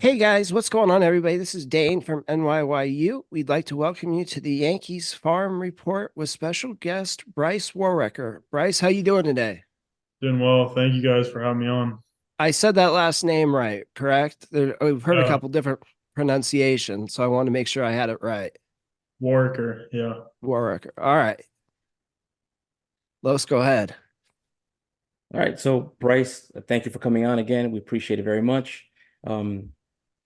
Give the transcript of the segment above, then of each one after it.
Hey guys, what's going on, everybody? This is Dane from NYYU. We'd like to welcome you to the Yankees Farm Report with special guest Bryce Warrecker. Bryce, how you doing today? Doing well. Thank you guys for having me on. I said that last name right, correct? We've heard a Yeah, couple different pronunciations, so I want to make sure I had it right. Warwicker. Yeah. Warrecker. All right, let's go ahead. All right, so Bryce, thank you for coming on again. We appreciate it very much. Um,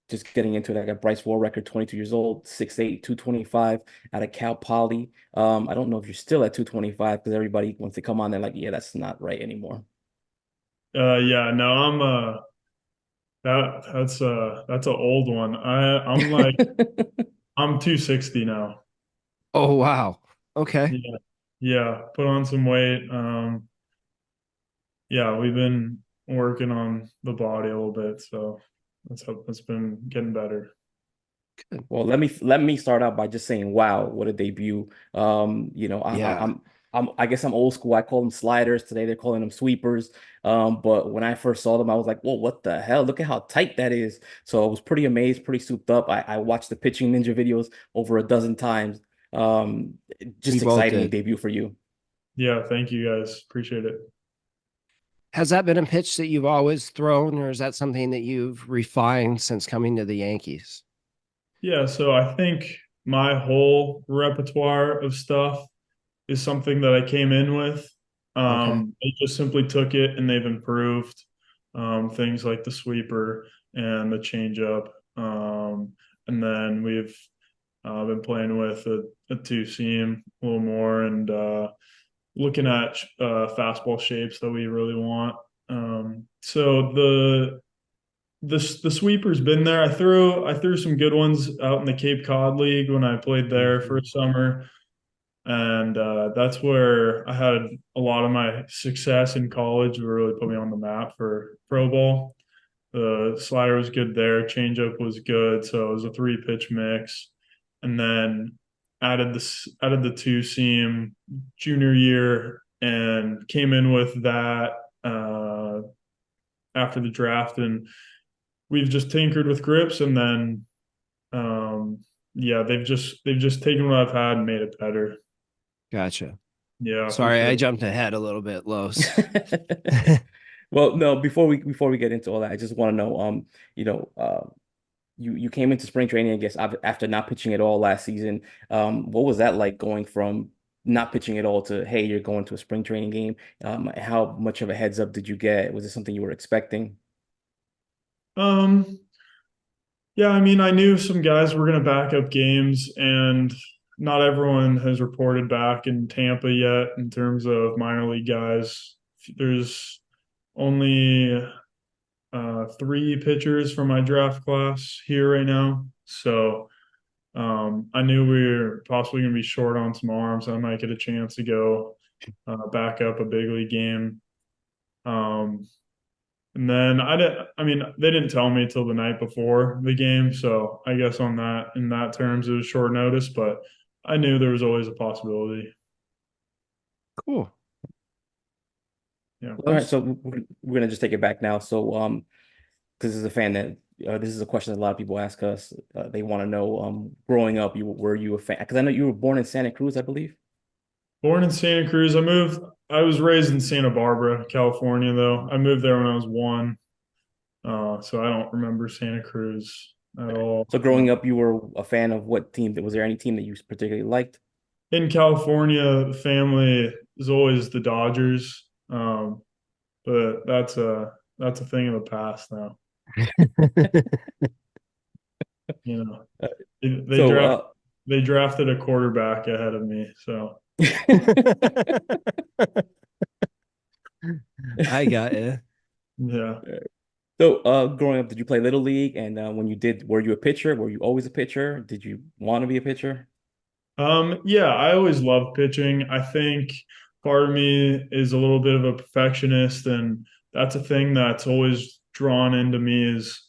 just getting into it, I got Bryce Warrecker, 22 years old, 6'8", 225 out of Cal Poly. I don't know if you're still at 225 because everybody, once they come on, they're like, yeah, that's not right anymore. Yeah, no, that's an old one. I'm 260 now. Oh, wow. Okay. Yeah. Yeah, put on some weight. Yeah, we've been working on the body a little bit, so that's been getting better. Good. Well, let me start out by just saying, wow, what a debut. Yeah. I guess I'm old school. I call them sliders. Today they're calling them sweepers. But when I first saw them, I was like, whoa, what the hell? Look at how tight that is. So I was pretty amazed, pretty souped up. I watched the pitching ninja videos over a dozen times. We Just both exciting did. debut for you. Yeah, thank you guys. Appreciate it. Has that been a pitch that you've always thrown, or is that something that you've refined since coming to the Yankees? Yeah, so I think my whole repertoire of stuff is something that I came in with. Okay. They just simply took it and they've improved things like the sweeper and the changeup. And then we've been playing with a two seam a little more and looking at fastball shapes that we really want. So the sweeper's been there. I threw some good ones out in the Cape Cod League when I played there for a Mhm. summer, and that's where I had a lot of my success in college. It really put me on the map for pro ball. The slider was good there, changeup was good, so it was a three pitch mix, and then added the two seam junior year and came in with that after the draft, and we've just tinkered with grips, and then um, yeah, they've just taken what I've had and made it better. Gotcha. Yeah, for Sorry, I sure. jumped ahead a little bit, Los. Well, no, before we get into all that, I just want to know, you know, you came into spring training, I guess, after not pitching at all last season. What was that like going from not pitching at all to, hey, you're going to a spring training game? How much of a heads up did you get? Was it something you were expecting? Um, yeah, I mean, I knew some guys were going to back up games, and not everyone has reported back in Tampa yet in terms of minor league guys. There's only three pitchers from my draft class here right now, so I knew we were possibly going to be short on some arms. I might get a chance to go back up a big league game. Um, and then I mean, they didn't tell me till the night before the game, so I guess in that terms, it was short notice, but I knew there was always a possibility. Cool. Yeah. All right, Los? so we're gonna just take it back now. So, because this is a fan that this is a question that a lot of people ask us. They want to know, growing up, were you a fan? Because I know you were born in Santa Cruz, I believe. Born in Santa Cruz, I was raised in Santa Barbara, California, though. I moved there when I was one, so I don't remember Santa Cruz at all. So growing up, you were a fan of what team? Was there any team that you particularly liked? In California, the family is always the Dodgers, but that's a thing of the past now. You know, Uh, they, they So, draft they drafted a quarterback ahead of me, so I got it. yeah. so growing up, did you play Little League? And when you did, were you a pitcher? Were you always a pitcher? Did you want to be a pitcher? Yeah, I always loved pitching. I think part of me is a little bit of a perfectionist, and that's a thing that's always drawn into me is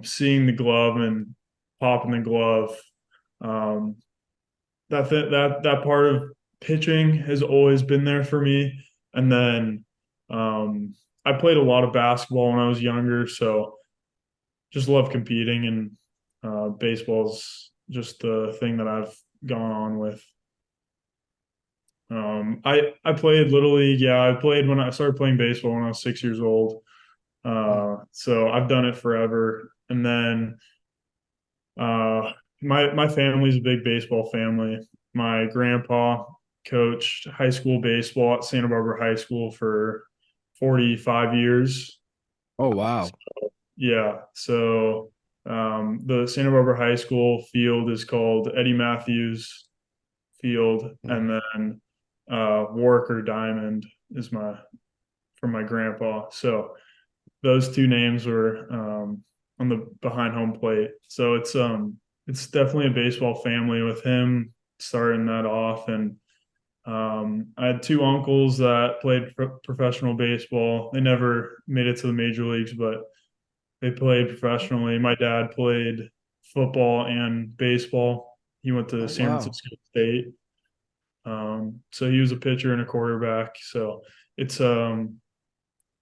seeing the glove and popping the glove. Um, that part of pitching has always been there for me. And then um, I played a lot of basketball when I was younger, so just love competing, and baseball's just the thing that I've gone on with. I played Little League. Yeah, I played when I started playing baseball when I was 6 years old. So I've done it forever. And then my family's a big baseball family. My grandpa coached high school baseball at Santa Barbara High School for 45 years. Oh, wow. Yeah. So the Santa Barbara High School field is called Eddie Matthews Field, and Mm. then Warrecker Diamond is my from my grandpa. So those two names were on the behind home plate. So it's definitely a baseball family with him starting that off. And I had two uncles that played professional baseball. They never made it to the major leagues, but they played professionally. My dad played football and baseball. He went to Oh, San wow. Francisco State. So he was a pitcher and a quarterback. So it's um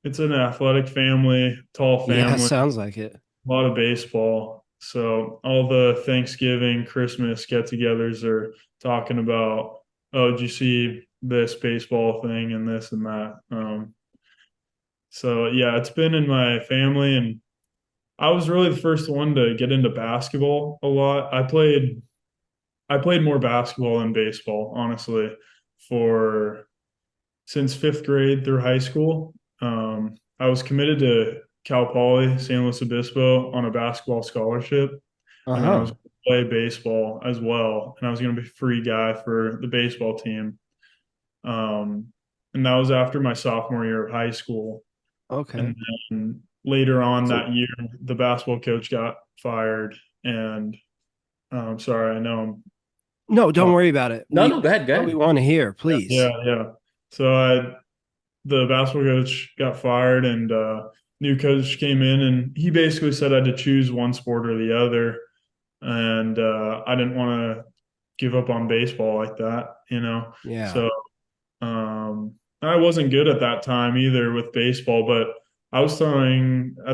it's an athletic family, tall Yeah, family, sounds like it. a lot of baseball. So all the Thanksgiving, Christmas get-togethers are talking about, oh, did you see this baseball thing and this and that? So yeah, it's been in my family, and I was really the first one to get into basketball a lot. I played more basketball than baseball, honestly, for since fifth grade through high school. I was committed to Cal Poly, San Luis Obispo on a basketball scholarship, and then I was Uh-huh. going to play baseball as well, and I was going to be a free guy for the baseball team. Um, and that was after my sophomore year of high school. Okay. And then later on So that year, the basketball coach got fired. And sorry, I know I'm No, don't talking. worry about it. no, We no, go ahead, go what we ahead. want to hear, Yeah, please. yeah, yeah. So the basketball coach got fired, and new coach came in, and he basically said I had to choose one sport or the other. And I didn't want to give up on baseball like that. Yeah. So I wasn't good at that time either with baseball, but at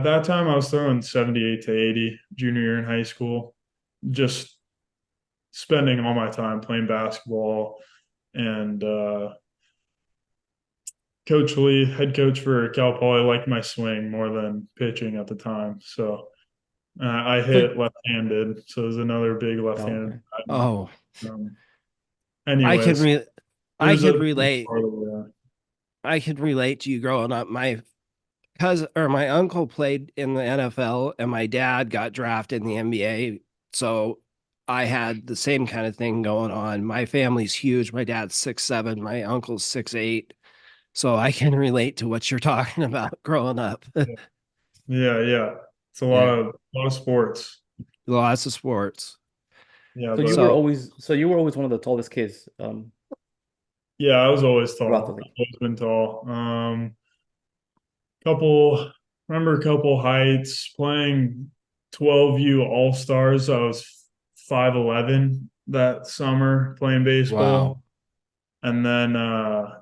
that time, I was throwing 78 to 80 junior year in high school, just spending all my time playing basketball. And Coach Lee, head coach for Cal Poly, liked my swing more than pitching at the time. So I So hit left-handed, so there's another big left-handed. okay. Oh, Um, I can anyways, re I there's could a relate. part of that. I could relate to you growing up. My cousin or my uncle played in the NFL and my dad got drafted in the NBA. So I had the same kind of thing going on. My family's huge. My dad's 6'7", my uncle's 6'8". So I can relate to what you're talking about growing up. Yeah, yeah. It's a lot Yeah. of sports. Lots of sports. Yeah, So you but were So always one of the tallest kids yeah, I was always throughout the tall. league. I've always been tall. Couple remember a couple heights playing 12U All Stars. I was 5'11" that summer playing wow. baseball. And then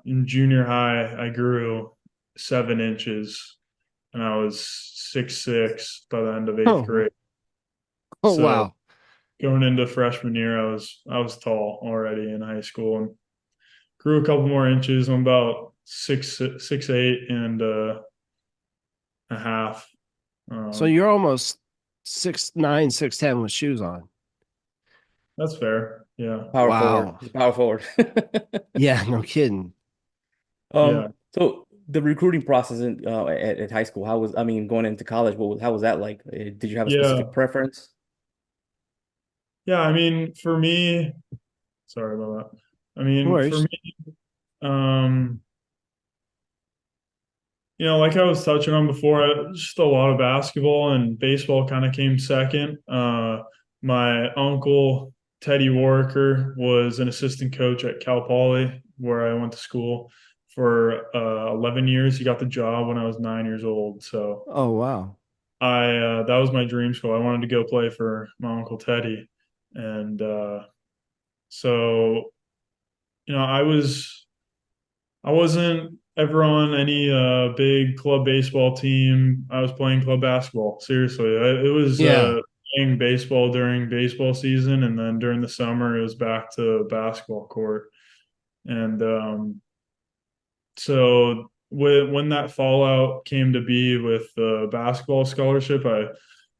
in junior high, I grew 7 inches, and I was 6'6" by the end of eighth Oh, grade. oh So wow. going into freshman year, I was tall already in high school, and grew a couple more inches. I'm about 6'8" and a half. So Um, you're almost 6'9", 6'10" with shoes on. that's fair. Yeah, Power forward. Wow. He's a power forward. Yeah, no kidding. yeah, So the recruiting process at high school, I mean, going into college, how was that like? Did you have a specific yeah, preference? yeah. I mean, for me, sorry about that. I No mean, for worries. me, um, like I was touching on before, just a lot of basketball, and baseball kind of came second. My uncle, Teddy Warrecker, was an assistant coach at Cal Poly, where I went to school for 11 years. He got the job when I was 9 years old. So Oh wow. that was my dream school. I wanted to go play for my uncle Teddy. And so, I wasn't ever on any big club baseball team, I was playing club basketball. Seriously, it was Yeah. playing baseball during baseball season, and then during the summer, it was back to basketball court. And so when that fallout came to be with the basketball scholarship, I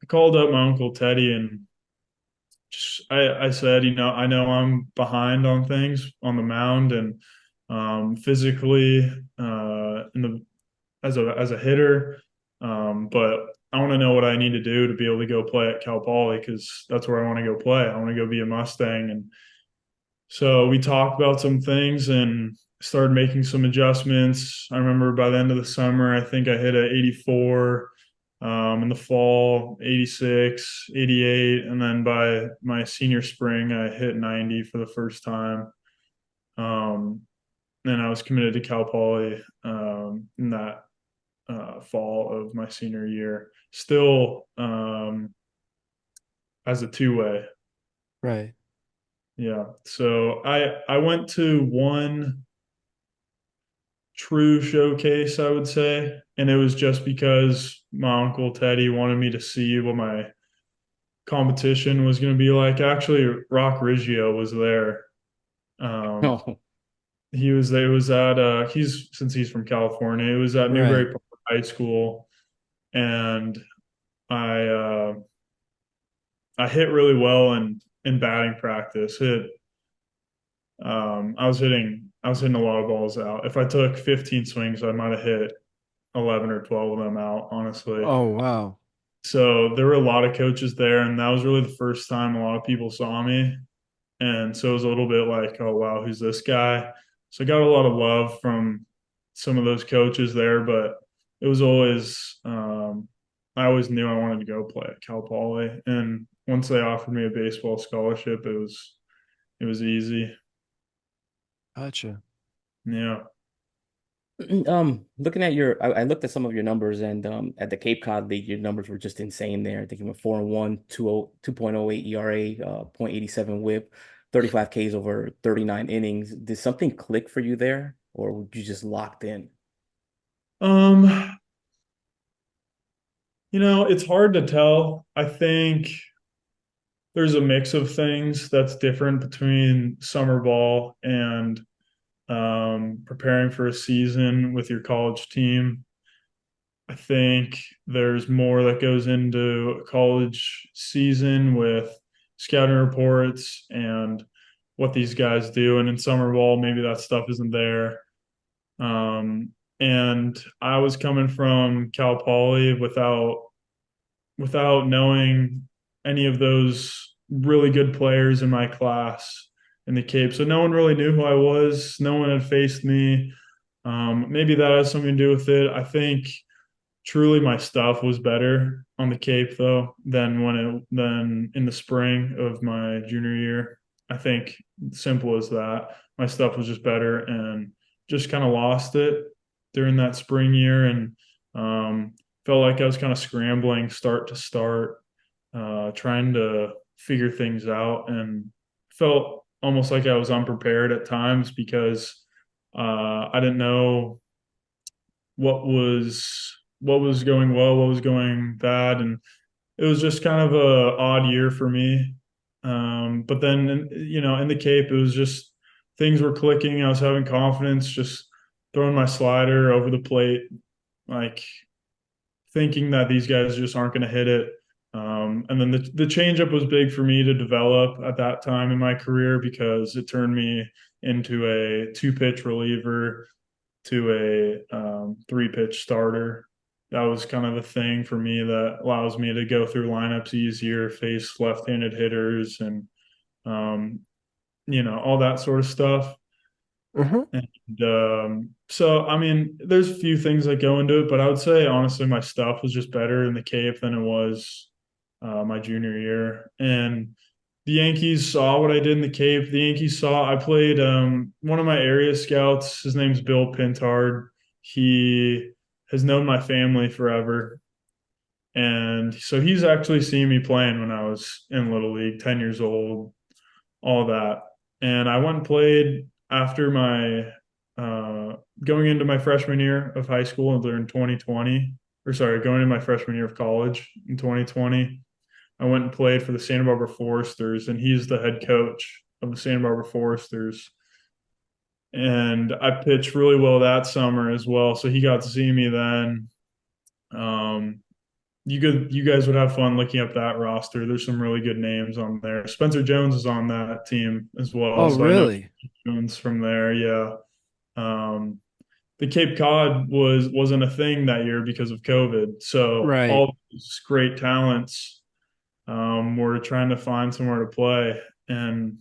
called up my uncle Teddy and I said, I know I'm behind on things on the mound and physically in the as a hitter, but I want to know what I need to do to be able to go play at Cal Poly because that's where I want to go play. I want to go be a Mustang, and so we talked about some things and started making some adjustments. I remember by the end of the summer, I think I hit a 84, in the fall, 86, 88. And then by my senior spring, I hit 90 for the first time. Um, and I was committed to Cal Poly in that fall of my senior year, still as a two-way. Right. Yeah. So I went to one true showcase, I would say. And it was just because my uncle Teddy wanted me to see what my competition was going to be like. Actually, Rock Riggio was there. Um, Oh, he was there. It was at since he's from California, it was at Right. Newbury Park High School, and I uh, I hit really well in batting practice. I was hitting a lot of balls out. If I took 15 swings, I might have hit 11 or 12 of them out, honestly. Oh, wow. So there were a lot of coaches there, and that was really the first time a lot of people saw me. And so it was a little bit like, oh, wow, who's this guy? So I got a lot of love from some of those coaches there, but it was always, I always knew I wanted to go play at Cal Poly. And once they offered me a baseball scholarship, it was easy. Gotcha. Yeah. looking at your, I looked at some of your numbers, and at the Cape Cod League, your numbers were just insane there. I think you were 4-1, 2.08 ERA, 0.87 WHIP, 35 Ks over 39 innings. Did something click for you there, or were you just locked in? Um, it's hard to tell. I think there's a mix of things that's different between summer ball and preparing for a season with your college team. I think there's more that goes into a college season with scouting reports and what these guys do. And in summer ball, maybe that stuff isn't there. And I was coming from Cal Poly without knowing any of those really good players in my class in the Cape. So no one really knew who I was. No one had faced me. Maybe that has something to do with it. I think truly my stuff was better on the Cape though than in the spring of my junior year. I think simple as that. My stuff was just better and just kind of lost it during that spring year and felt like I was kind of scrambling start to start, trying to figure things out and felt almost like I was unprepared at times because I didn't know what was going well, what was going bad, and it was just kind of a odd year for me. But then, in the Cape, it was just things were clicking. I was having confidence, just throwing my slider over the plate, like thinking that these guys just aren't going to hit it. And then the changeup was big for me to develop at that time in my career because it turned me into a two pitch reliever to a three pitch starter. That was kind of the thing for me that allows me to go through lineups easier, face left handed hitters, and, um, all that sort of stuff. Hmm. And so, I mean, there's a few things that go into it, but I would say honestly, my stuff was just better in the Cape than it was my junior year. And the Yankees saw what I did in the Cape. The Yankees saw I played one of my area scouts. His name's Bill Pintard. He has known my family forever. And so he's actually seen me playing when I was in Little League, 10 years old, all that. And I went and played after my going into my freshman year of high school in 2020, or sorry, going into my freshman year of college in 2020, I went and played for the Santa Barbara Foresters, and he's the head coach of the Santa Barbara Foresters. And I pitched really well that summer as well, so he got to see me then. Um, you guys would have fun looking up that roster. There's some really good names on there. Spencer Jones is on that team as well, Oh, so I know really? Jones from there. Yeah. Um, the Cape Cod wasn't a thing that year because of COVID. So Right. all these great talents were trying to find somewhere to play, and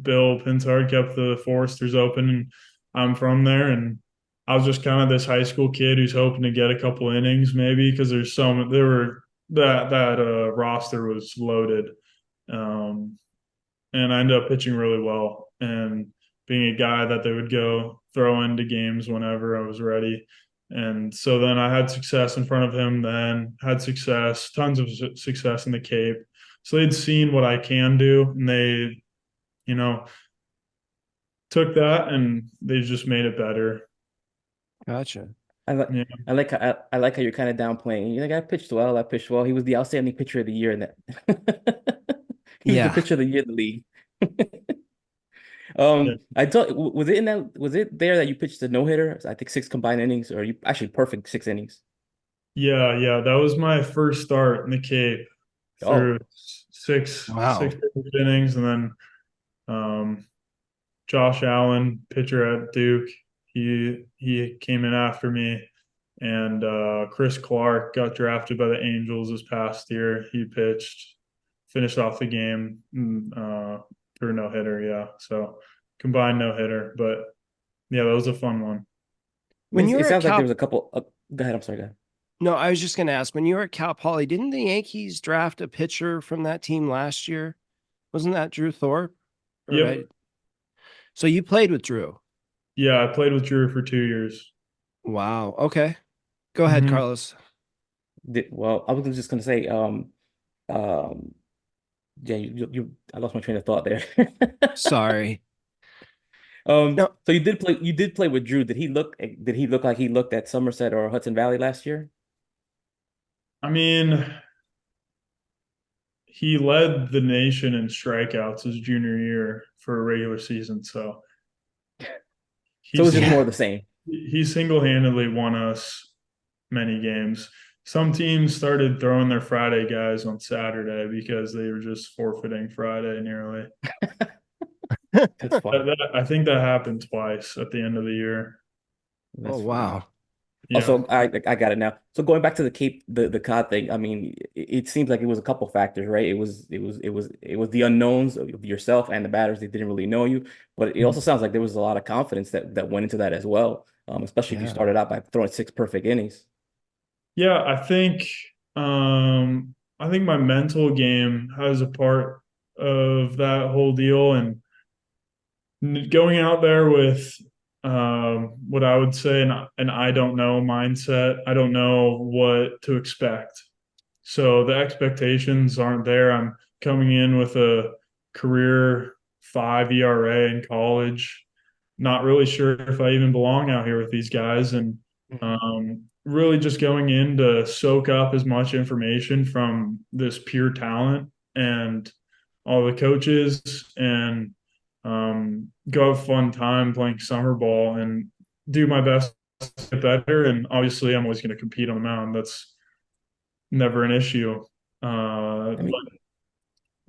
Bill Pinsard kept the Foresters open, and I'm from there, and I was just kind of this high school kid who's hoping to get a couple innings maybe because there were that roster was loaded, um, and I ended up pitching really well and being a guy that they would go throw into games whenever I was ready. And so then I had success in front of him, then had success, tons of success in the Cape. So they'd seen what I can do, and they, you know, took that and they just made it better. Gotcha. I like Yeah. I like how you're kind of downplaying. You're like, I pitched well, I pitched well. He was the outstanding pitcher of the year in that. He was the Yeah. pitcher of the year in the league. Yeah. I thought was it in that was it there that you pitched a no hitter? I think six combined innings, or you actually perfect 6 innings. Yeah, yeah. That was my first start in the Cape Oh, through six Wow. innings, and then um, Josh Allen, pitcher at Duke, he came in after me, and Chris Clark got drafted by the Angels this past year. He pitched, finished off the game through no hitter. Yeah, so combined no hitter, but yeah, that was a fun one. I mean, When you it were at sounds like there Cal, was a couple. Go ahead. I'm sorry. Go ahead. no, I was just going to ask, when you were at Cal Poly, didn't the Yankees draft a pitcher from that team last year? Wasn't that Drew Thorpe? Or Yep. so you played with Drew. Yeah, I played with Drew for 2 years. Wow. Okay. Go ahead, Hmm. Carlos. Well, I was just gonna say, um, yeah, I lost my train of thought there. Sorry. No, So you did play with Drew. Did he look like he looked at Somerset or Hudson Valley last year? I mean, he led the nation in strikeouts his junior year for a regular season, so So it's he's just more yeah. of the same. he single-handedly won us many games. Some teams started throwing their Friday guys on Saturday because they were just forfeiting Friday nearly. That's funny. I think that happened twice at the end of the year. Oh, That's funny. wow. Yeah. Also, I got it now. So going back to the Cape, the COD thing. I mean, it seems like it was a couple factors, right? It was the unknowns of yourself and the batters. They didn't really know you, but it also sounds like there was a lot of confidence that went into that as well. Especially if you Yeah. started out by throwing six perfect innings. Yeah, I think my mental game has a part of that whole deal, and going out there with what I would say an I don't know mindset. I don't know what to expect. So the expectations aren't there. I'm coming in with a career 5 ERA in college, not really sure if I even belong out here with these guys, and Mhm. really just going in to soak up as much information from this pure talent and all the coaches, and go have a fun time playing summer ball and do my best to get better. And obviously, I'm always going to compete on the mound. That's never an issue. I mean, But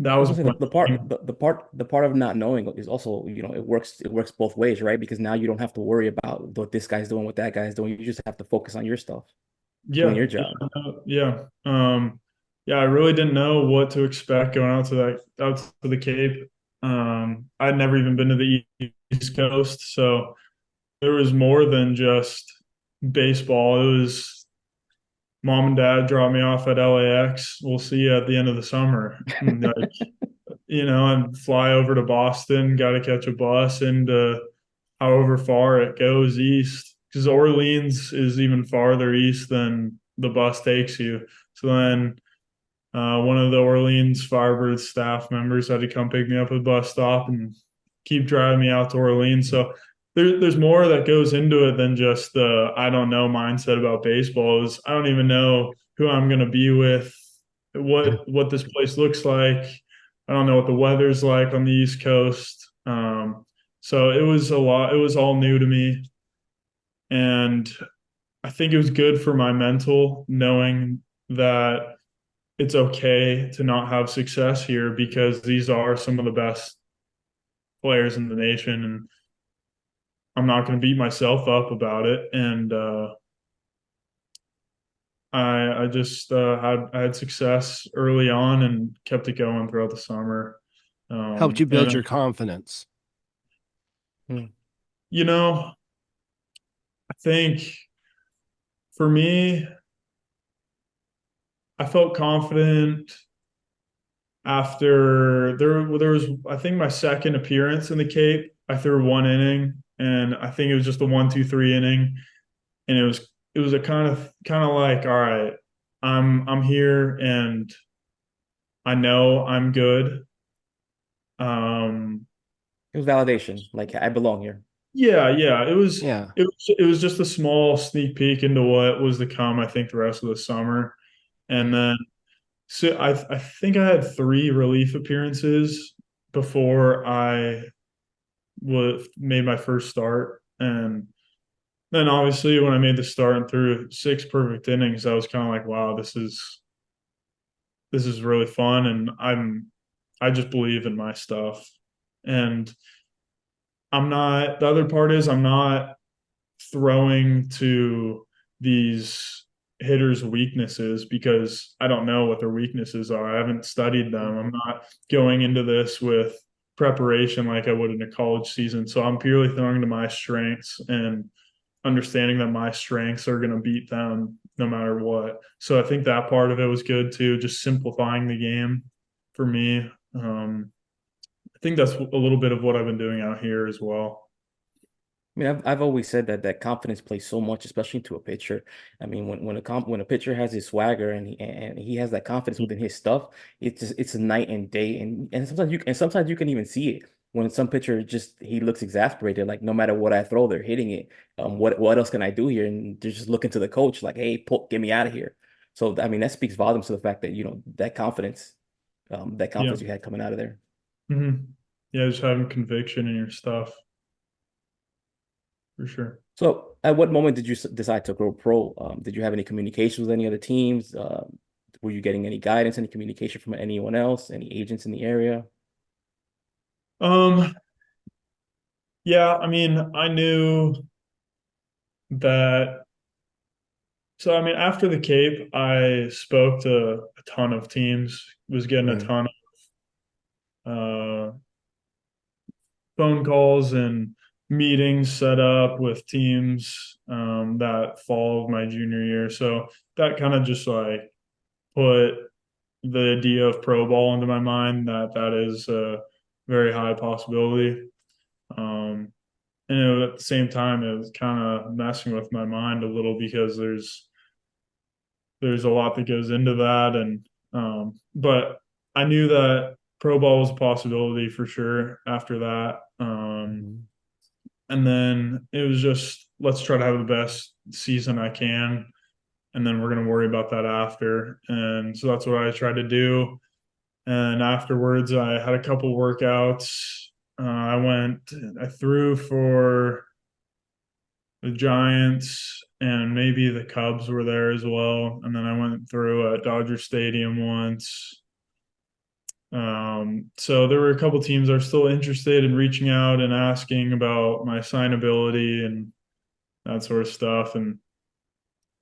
that I was was gonna say my the part of not knowing is also, it works both ways, right? Because now you don't have to worry about what this guy's doing, what that guy's doing. You just have to focus on your stuff, doing yeah, your job. yeah. Yeah, I really didn't know what to expect going out to the Cape. I'd never even been to the East Coast, so there was more than just baseball. It was mom and dad drop me off at LAX. We'll see you at the end of the summer. And, like, and fly over to Boston, got to catch a bus into however far it goes east, because Orleans is even farther east than the bus takes you. So then one of the Orleans Firebird staff members had to come pick me up at the bus stop and keep driving me out to Orleans. So there's more that goes into it than just the I don't know mindset about baseball. Is I don't even know who I'm going to be with, what this place looks like. I don't know what the weather's like on the East Coast. So it was a lot. It was all new to me, and I think it was good for my mental knowing that it's okay to not have success here because these are some of the best players in the nation, and I'm not going to beat myself up about it. And I just I had success early on and kept it going throughout the summer. Helped you build And your confidence. Hmm. you know, I think for me, I felt confident after there was I think my second appearance in the Cape. I threw one inning, and I think it was just a 1-2-3 inning, and it was a kind of like, all right, I'm here and I know I'm good. Um, It was validation. Like I belong here. yeah, Yeah. it was just a small sneak peek into what was to come, I think, the rest of the summer. And then so I think I had three relief appearances before I was made my first start. And then obviously when I made the start and threw six perfect innings, I was kind of like, wow, this is really fun, and I just believe in my stuff. And I'm not, the other part is I'm not throwing to these hitters' weaknesses because I don't know what their weaknesses are. I haven't studied them. I'm not going into this with preparation like I would in a college season. So I'm purely throwing to my strengths and understanding that my strengths are going to beat them no matter what. So I think that part of it was good too, just simplifying the game for me. I think that's a little bit of what I've been doing out here as well. I mean, I've always said that confidence plays so much, especially to a pitcher. I mean, when a pitcher has his swagger and he has that confidence within his stuff, it's a night and day. And sometimes you can even see it when some pitcher just he looks exasperated. Like no matter what I throw, they're hitting it. What else can I do here? And they're just looking to the coach like, hey, get me out of here. So I mean, that speaks volumes to the fact that that Yeah. confidence you had coming out of there. Hmm. Yeah, just having conviction in your stuff for sure. So, at what moment did you decide to go pro? Did you have any communications with any other teams? Were you getting any guidance, any communication from anyone else, any agents in the area? Um, yeah, I mean, I knew that. So, I mean, after the Cape, I spoke to a ton of teams, was getting a Mm. ton of phone calls and meetings set up with teams that fall of my junior year. So that kind of just like put the idea of pro ball into my mind that that is a very high possibility. Um, and at the same time, it was kind of messing with my mind a little because there's a lot that goes into that, and but I knew that pro ball was a possibility for sure after that. Mhm. And then it was just let's try to have the best season I can, and then we're going to worry about that after. And so that's what I tried to do. And afterwards, I had a couple workouts. I threw for the Giants, and maybe the Cubs were there as well. And then I went through at Dodger Stadium once. So there were a couple teams that are still interested in reaching out and asking about my signability and that sort of stuff. And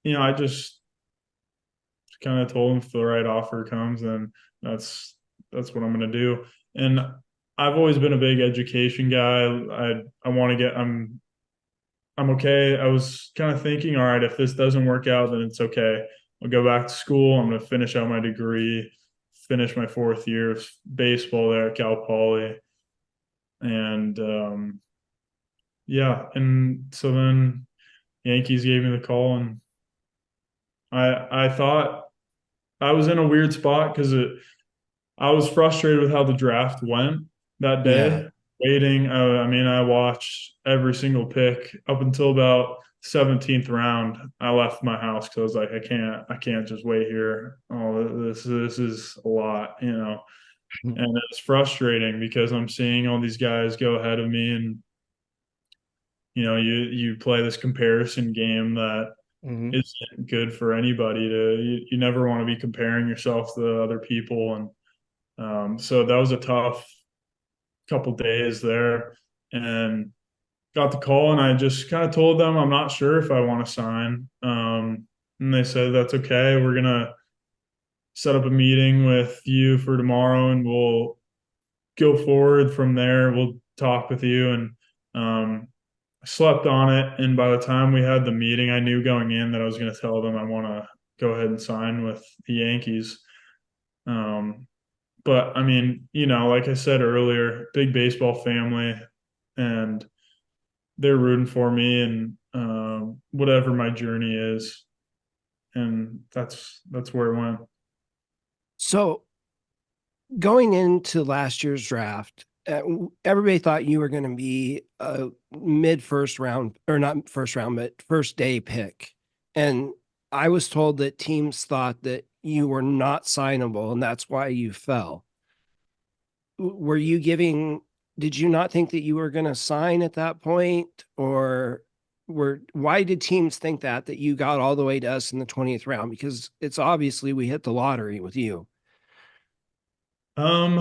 I just kind of told them if the right offer comes, then that's what I'm going to do. And I've always been a big education guy. I want to get. I'm okay. I was kind of thinking, all right, if this doesn't work out, then it's okay. I'll go back to school. I'm going to finish out my degree, finish my fourth year of baseball there at Cal Poly, and yeah. And so then Yankees gave me the call, and I thought I was in a weird spot because I was frustrated with how the draft went that Yeah. day. waiting. I mean, I watched every single pick up until about 17th round. I left my house because I was like, I can't just wait here. Oh, this is a lot, you know. And it's frustrating because I'm seeing all these guys go ahead of me, and you play this comparison game that Hmm. isn't good for anybody. You never want to be comparing yourself to other people, and so that was a tough couple days there, and got the call, and I just kind of told them I'm not sure if I want to sign. And they said that's okay. We're gonna set up a meeting with you for tomorrow, and we'll go forward from there. We'll talk with you. And I slept on it. And by the time we had the meeting, I knew going in that I was going to tell them I want to go ahead and sign with the Yankees. Um, but I mean, like I said earlier, big baseball family, and they're rooting for me and whatever my journey is. And that's where it went. So going into last year's draft, everybody thought you were going to be a mid first round, or not first round, but first day pick. And I was told that teams thought that you were not signable, and that's why you fell. Were you giving, did you not think that you were going to sign at that point? Or why did teams think that you got all the way to us in the 20th round? Because it's obviously we hit the lottery with you. Um,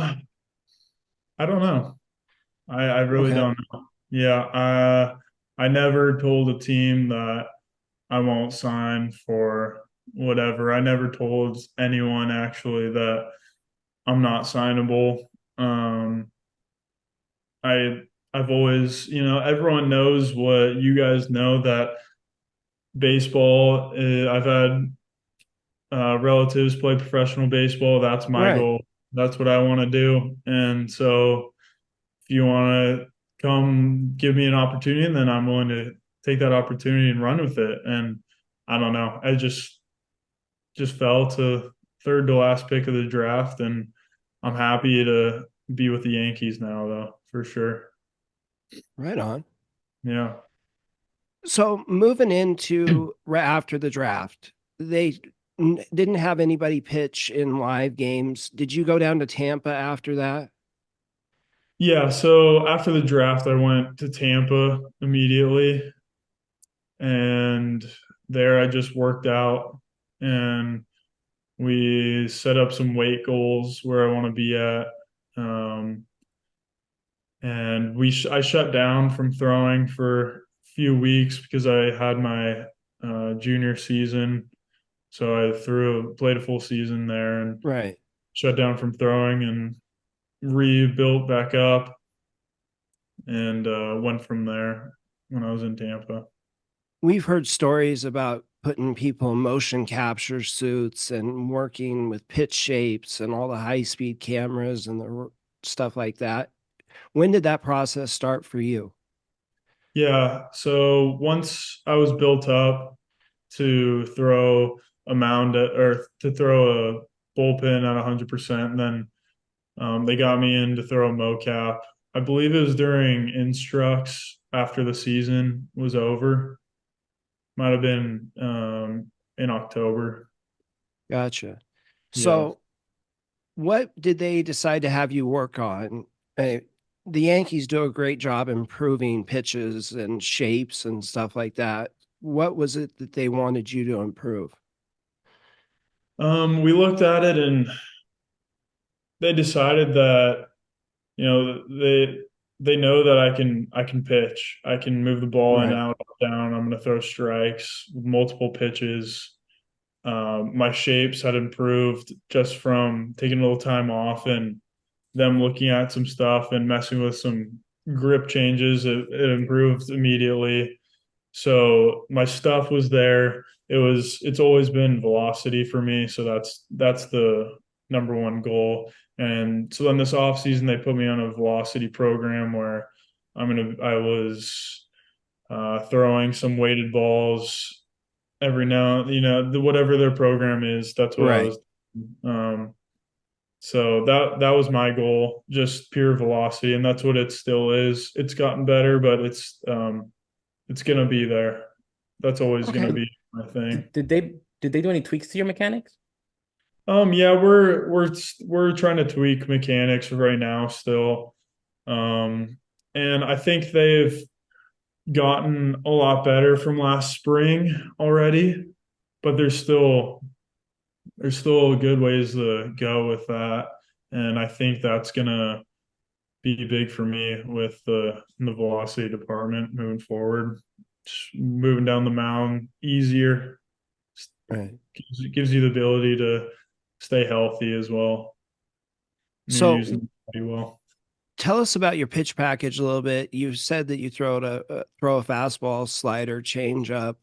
I don't know. I really Okay. don't know. Yeah, I never told a team that I won't sign for whatever. I never told anyone actually that I'm not signable. I I've always, everyone knows what you guys know that baseball. I've had relatives play professional baseball. That's my Right. goal. That's what I want to do. And so, if you want to come give me an opportunity, then I'm willing to take that opportunity and run with it. And I don't know. I just fell to third to last pick of the draft, and I'm happy to be with the Yankees now, though, for sure. Right on. Yeah. So moving into right after the draft, they didn't have anybody pitch in live games. Did you go down to Tampa after that? Yeah. So after the draft, I went to Tampa immediately, and there I just worked out, and we set up some weight goals where I want to be at. Um, and I shut down from throwing for a few weeks because I had my junior season. So I played a full season there and Right. shut down from throwing and rebuilt back up, and went from there when I was in Tampa. We've heard stories about putting people in motion capture suits and working with pitch shapes and all the high speed cameras and the stuff like that. When did that process start for you? Yeah. So once I was built up to throw a mound or to throw a bullpen at 100%, then they got me in to throw a mocap. I believe it was during instructs after the season was over. Might have been in October. Gotcha. Yeah. So what did they decide to have you work on? Uh, the Yankees do a great job improving pitches and shapes and stuff like that. What was it that they wanted you to improve? We looked at it, and they decided that you know they they know that I can pitch. I can move the ball in, Right. out, up, down. I'm going to throw strikes with multiple pitches. My shapes had improved just from taking a little time off and them looking at some stuff and messing with some grip changes. It improved immediately. So my stuff was there. It's always been velocity for me. So that's the number one goal. And so then this off season they put me on a velocity program where I was throwing some weighted balls every now, whatever their program is, that's what I Right. was. Um, So that was my goal, just pure velocity, and that's what it still is. It's gotten better, but it's gonna be there. That's always gonna Okay. be my thing. Did they do any tweaks to your mechanics? Yeah, we're trying to tweak mechanics right now still. Um, and I think they've gotten a lot better from last spring already, but there's still good ways to go with that. And I think that's gonna be big for me with the velocity department moving forward. Just moving down the mound easier. Right. Gives you the ability to stay healthy as well. You're using So the body well. tell us about your pitch package a little bit. You said that you throw a fastball, slider, changeup.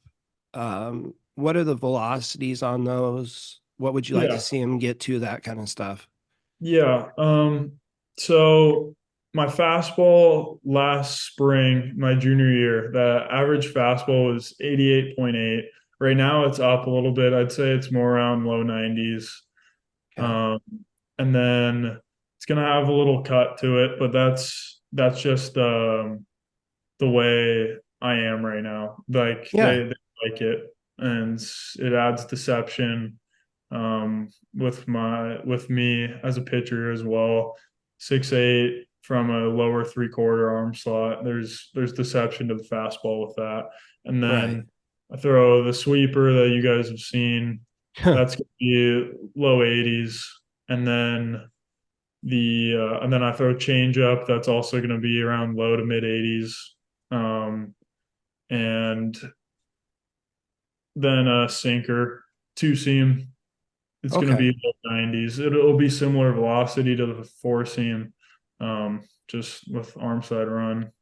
What are the velocities on those? What would you like to Yeah, see them get to? That kind of stuff. yeah. So my fastball last spring, my junior year, the average fastball was 88.8. Right now it's up a little bit. I'd say it's more around low 90s. Okay. Um, and then it's gonna have a little cut to it, but that's just the way I am right now. Like Yeah. they like it, and it adds deception with me as a pitcher as well. 6'8" from a lower three-quarter arm slot. There's deception to the fastball with that, and Right. then I throw the sweeper that you guys have seen. That's gonna be low 80s, and then and then I throw change up. That's also going to be around low to mid 80s. And then a sinker, two seam. It's going to Okay. be low 90s. It'll be similar velocity to the four seam, just with arm side run.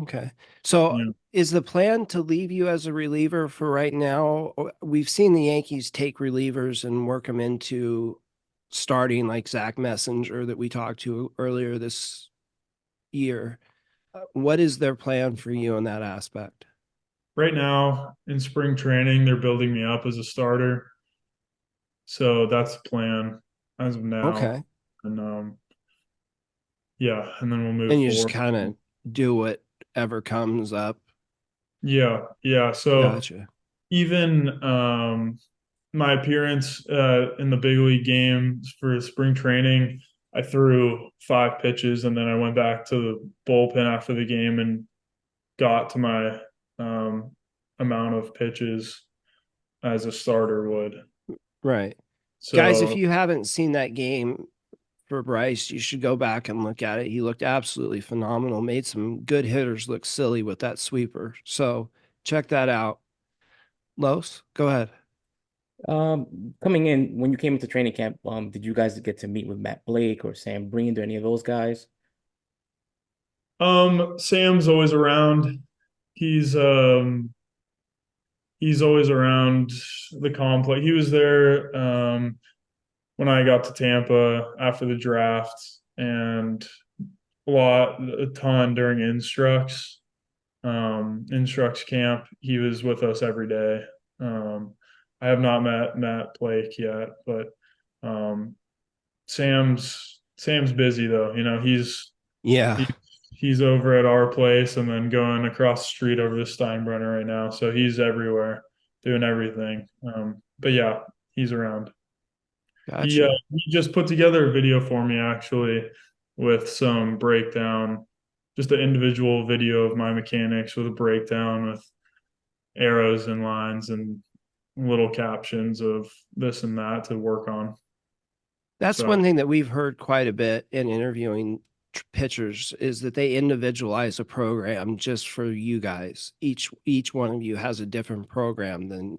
Okay. So Yeah. is the plan to leave you as a reliever for right now? We've seen the Yankees take relievers and work them into starting, like Zach Messenger that we talked to earlier this year. What is their plan for you in that aspect? Right now in spring training, they're building me up as a starter. So that's the plan as of now. Okay. And yeah, and then we'll move And you just forward. kind of do whatever comes up. Yeah, yeah. So Gotcha. even my appearance in the big league game for spring training, I threw 5 pitches and then I went back to the bullpen after the game and got to my um, amount of pitches as a starter would. Right. Guys, if So you haven't seen that game for Bryce, you should go back and look at it. He looked absolutely phenomenal, made some good hitters look silly with that sweeper. So check that out. Los, go ahead. Coming in when you came into training camp, did you guys get to meet with Matt Blake or Sam Breen or any of those guys? Sam's always around. He's um, he's always around the complex. He was there when I got to Tampa after the draft, and a ton during instructs camp. He was with us every day. I have not met Matt Blake yet, but um, Sam's busy though. Yeah, he, he's over at our place and then going across the street over to Steinbrenner right now. So he's everywhere, doing everything. But yeah, he's around. gotcha. He just put together a video for me actually with some breakdown, just an individual video of my mechanics with a breakdown with arrows and lines and little captions of this and that to work on. That's So one thing that we've heard quite a bit in interviewing pitchers is that they individualize a program just for you guys. Each one of you has a different program than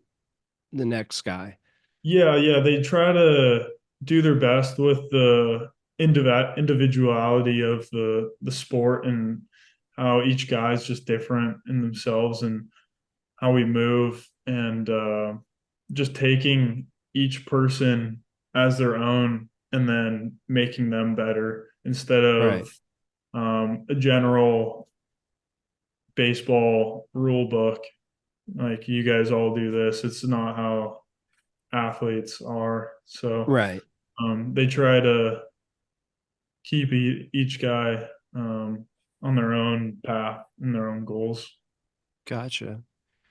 the next guy. yeah, they try to do their best with the individuality of the sport and how each guy's just different in themselves and how we move and just taking each person as their own and then making them better instead of Right. a general baseball rule book like you guys all do this. It's not how athletes are. So Right. They try to keep each guy on their own path and their own goals. Gotcha.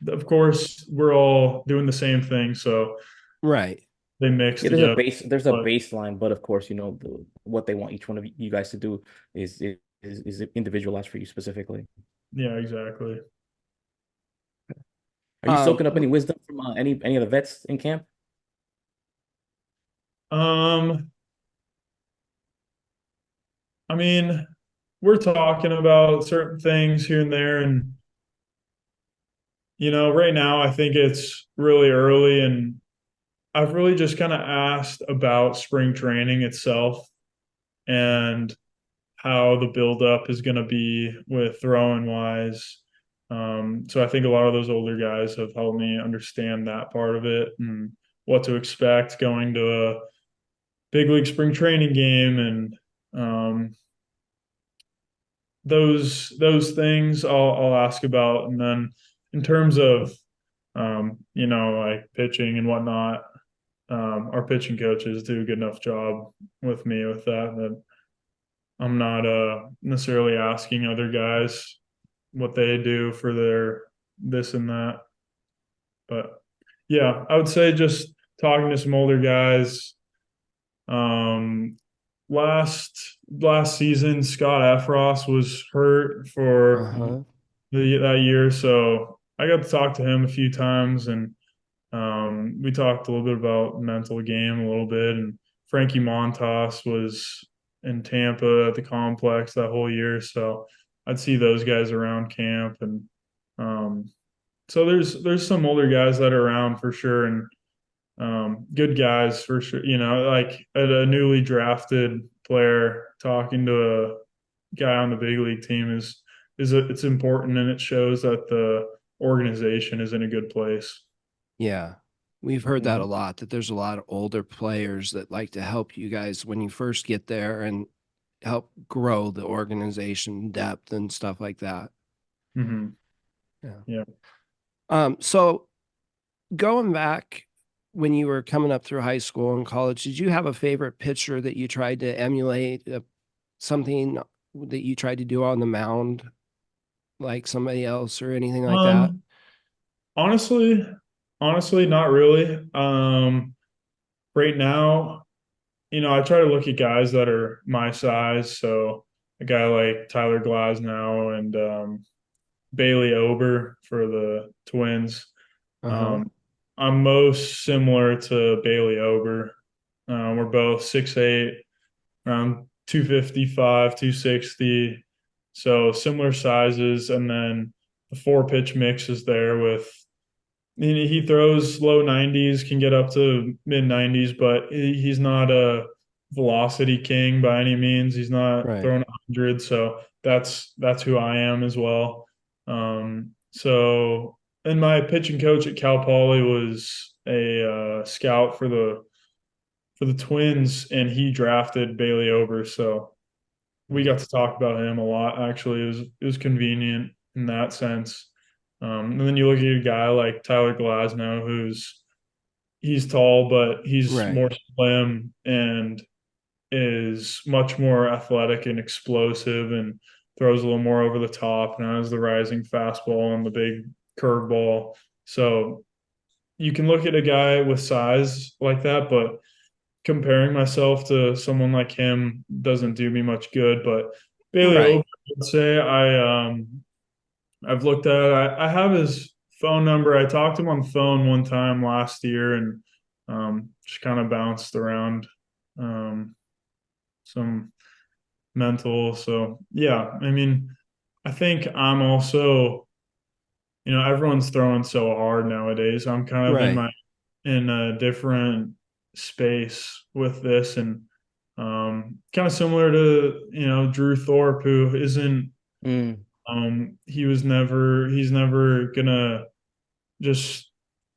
Of course, we're all doing the same thing, so Right. they mix Yeah, together. there's a But baseline, but of course, what they want each one of you guys to do is individualized for you specifically. yeah, exactly. Are you Um, soaking up any wisdom from any of the vets in camp? Um, I mean, we're talking about certain things here and there, and right now I think it's really early, and I've really just kind of asked about spring training itself and how the buildup is going to be with throwing wise. So I think a lot of those older guys have helped me understand that part of it and what to expect going to a big league spring training game and those things I'll ask about. And then in terms of like pitching and whatnot, our pitching coaches do a good enough job with me with that I'm not necessarily asking other guys what they do for their this and that. But yeah, I would say just talking to some older guys. Um, last season, Scott Efros was hurt for uh-huh. that year, so I got to talk to him a few times, and we talked a little bit about mental game a little bit. And Frankie Montas was in Tampa at the complex that whole year, so I'd see those guys around camp, and um, so there's some older guys that are around for sure, and good guys for sure. Like a newly drafted player talking to a guy on the big league team it's important, and it shows that the organization is in a good place. Yeah. We've heard that a Mhm. lot, that there's a lot of older players that like to help you guys when you first get there and help grow the organization depth and stuff like that. Mhm. Yeah. Yeah. So going back when you were coming up through high school and college, did you have a favorite pitcher that you tried to emulate, something that you tried to do on the mound like somebody else or anything like that? Um, honestly, not really. Right now, I try to look at guys that are my size. So a guy like Tyler Glasnow and Bailey Ober for the Twins. Uh-huh. Um, I'm most similar to Bailey Ober. We're both 6'8", around 255, 260. So similar sizes. And then the four pitch mix is there with he throws low 90s, can get up to mid 90s, but he's not a velocity king by any means. He's not Right. throwing 100, so that's who I am as well. So, and my pitching coach at Cal Poly was a scout for the Twins, and he drafted Bailey over. So we got to talk about him a lot. Actually, it was convenient in that sense. And then you look at a guy like Tyler Glasnow, he's tall, but he's Right. more slim and is much more athletic and explosive and throws a little more over the top and has the rising fastball and the big curveball. So you can look at a guy with size like that, but comparing myself to someone like him doesn't do me much good. But Bailey Right. Ober, I'd say I've looked at. I have his phone number. I talked to him on the phone one time last year, and just kind of bounced around some mental. So yeah, I mean, I think I'm also, everyone's throwing so hard nowadays. I'm kind of Right. in a different space with this, and kind of similar to Drew Thorpe, who isn't. Mm, He's never gonna just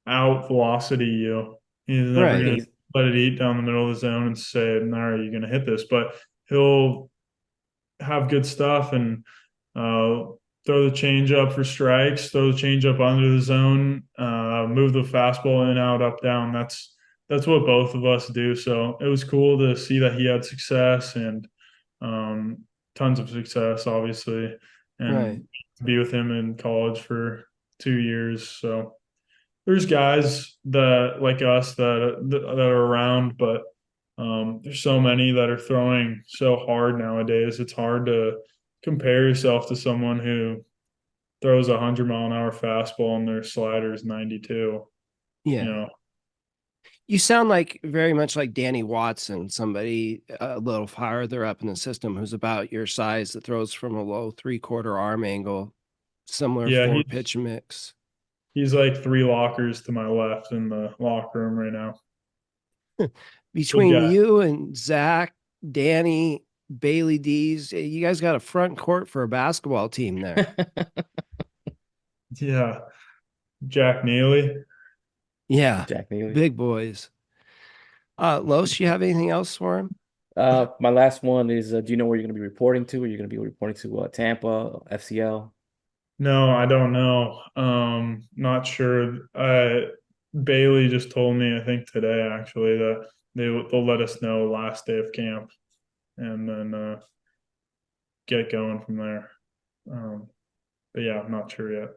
out velocity you. He's never Right. yeah, gonna let it eat down the middle of the zone and say, "No, are you gonna hit this?" But he'll have good stuff and uh, throw the change up for strikes, throw the change up under the zone, move the fastball in, out, up, down. that's what both of us do. So it was cool to see that he had success and um, tons of success, obviously, Right. and to be with him in college for 2 years. So there's guys that like us that are around, but there's so many that are throwing so hard nowadays. It's hard to compare yourself to someone who throws 100-mile-an-hour fastball and their slider is 92. You Yeah. know, You sound like very much like Danny Watson, somebody a little farther up in the system who's about your size that throws from a low 3/4 arm angle, similar yeah, four pitch mix. he's like 3 lockers to my left in the locker room right now. Good Between guy. you and Zach, Danny, Bailey D's, you guys got a front court for a basketball team there. Yeah, Jack Neely. Yeah, Jack Neely. big boys. Los, you have anything else for him? My last one is, do you know where you're going to be reporting to? Are you going to be reporting to Tampa, FCL? No, I don't know. Not sure. Bailey just told me, I think today actually, that they'll let us know last day of camp and then get going from there. Um, but yeah, I'm not sure yet.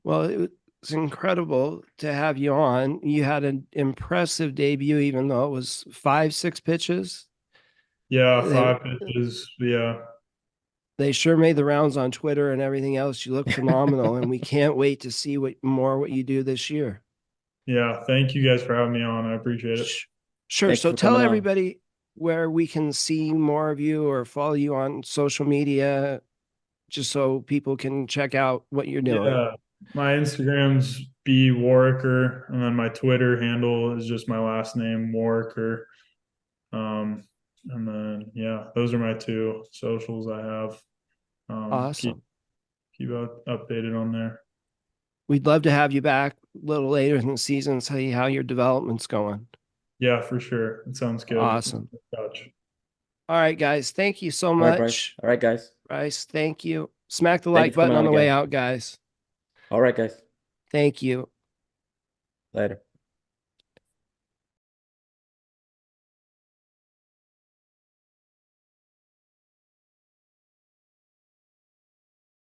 Well, it was incredible to have you on. You had an impressive debut, even though it was 5, 6 pitches. Yeah, They 5 pitches. Yeah, they sure made the rounds on Twitter and everything else. You look phenomenal, and we can't wait to see what you do this year. yeah. Thank you guys for having me on. I appreciate it. Sure. Thank you So for tell coming on. everybody where we can see more of you or follow you on social media, just so people can check out what you're doing. Yeah, my Instagram's B Warrecker, and then my Twitter handle is just my last name, Warrecker. Um, and then yeah, those are my two socials I have. Keep Awesome. updated on there. We'd love to have you back a little later in the season, see how your development's going. Yeah, for sure. It sounds good. Awesome. Touch. All right, guys. Thank you so All right, Bryce. much. All right, guys. Bryce, thank you. Smack the Thank you like for coming button on on the way again. out, guys. All right, guys. Thank you. Later.